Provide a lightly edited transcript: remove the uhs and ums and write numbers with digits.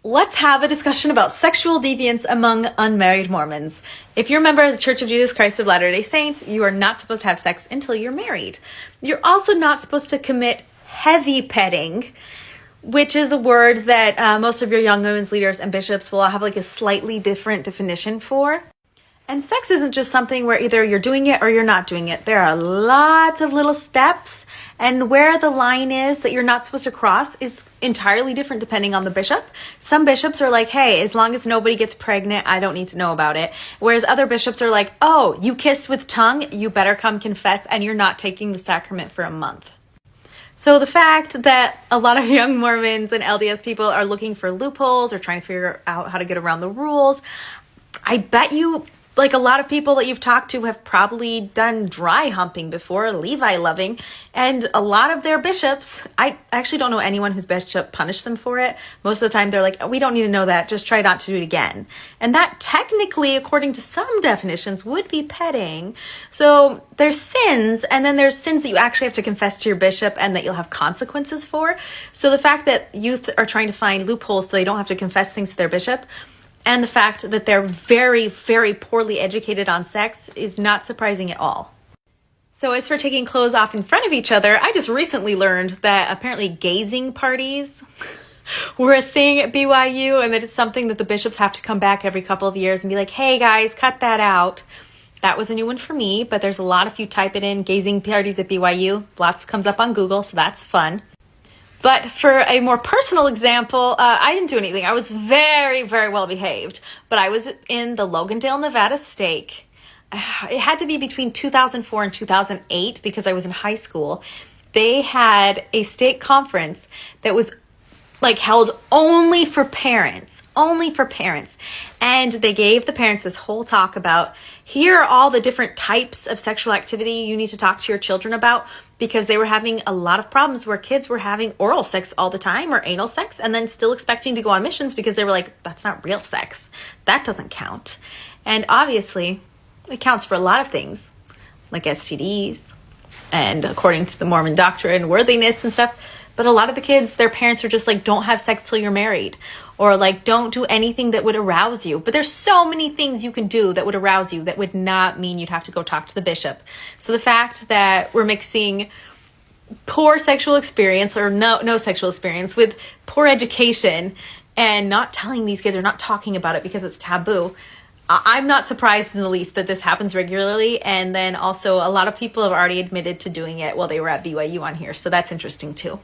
let's have a discussion about sexual deviance among unmarried Mormons. If you're a member of the Church of Jesus Christ of Latter-day Saints, you are not supposed to have sex until you're married. You're also not supposed to commit heavy petting, which is a word that most of your young women's leaders and bishops will have like a slightly different definition for. And sex isn't just something where either you're doing it or you're not doing it. There are lots of little steps, and where the line is that you're not supposed to cross is entirely different depending on the bishop. Some bishops are like, hey, as long as nobody gets pregnant, I don't need to know about it. Whereas other bishops are like, oh, you kissed with tongue, you better come confess, and you're not taking the sacrament for a month. So the fact that a lot of young Mormons and LDS people are looking for loopholes or trying to figure out how to get around the rules, I bet you, like a lot of people that you've talked to have probably done dry humping before, Levi loving, and a lot of their bishops, I actually don't know anyone whose bishop punished them for it. Most of the time they're like, we don't need to know that, just try not to do it again. And that technically, according to some definitions, would be petting. So there's sins, and then there's sins that you actually have to confess to your bishop and that you'll have consequences for. So the fact that youth are trying to find loopholes so they don't have to confess things to their bishop, and the fact that they're very, very poorly educated on sex is not surprising at all. So as for taking clothes off in front of each other, I just recently learned that apparently gazing parties were a thing at BYU, and that it's something that the bishops have to come back every couple of years and be like, hey guys, cut that out. That was a new one for me, but there's a lot if you type it in, gazing parties at BYU. Lots comes up on Google, so that's fun. But for a more personal example, I didn't do anything. I was very, very well behaved. But I was in the Logandale, Nevada stake. It had to be between 2004 and 2008 because I was in high school. They had a stake conference that was like held only for parents. And they gave the parents this whole talk about, here are all the different types of sexual activity you need to talk to your children about, because they were having a lot of problems where kids were having oral sex all the time or anal sex and then still expecting to go on missions because they were like, that's not real sex. That doesn't count. And obviously, it counts for a lot of things like STDs and according to the Mormon doctrine, worthiness and stuff. But a lot of the kids, their parents are just like, don't have sex till you're married, or like, don't do anything that would arouse you. But there's so many things you can do that would arouse you that would not mean you'd have to go talk to the bishop. So the fact that we're mixing poor sexual experience or no sexual experience with poor education and not telling these kids or not talking about it because it's taboo, I'm not surprised in the least that this happens regularly. And then also a lot of people have already admitted to doing it while they were at BYU on here. So that's interesting too.